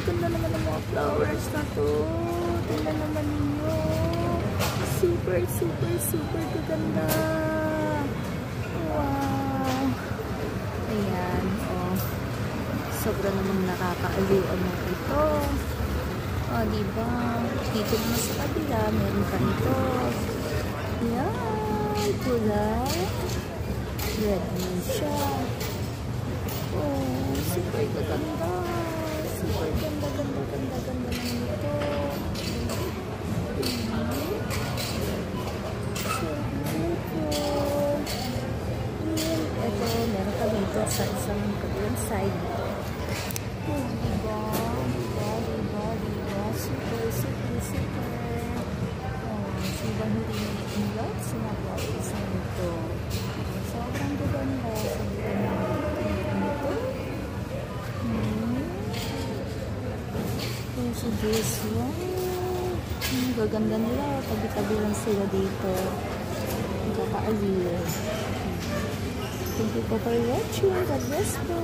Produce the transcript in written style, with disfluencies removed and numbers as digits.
gaganda naman ng mga flowers na to. Tingnan naman ninyo. Super, super, super gaganda. Wow. Ayan, oh. Sobra namang nakakaaliw mo ito. Oh, diba? Dito naman sa kabila, meron pa ito. Yan, kulay. Red din siya. Oh, super ganda. Super ganda, ganda, ganda, ganda naman ito. So beautiful. Ito, meron ka dito sa isang kabilang side. Oh, diba? Super, super, super. Oh, sobrang hindi nila sinabi sa ito. Sobrang gaganda. Sobrang ito. So this one. Gaganda nila. Tabi-tabi lang sila dito. Nakakaaliw. Thank you for watching. God bless po.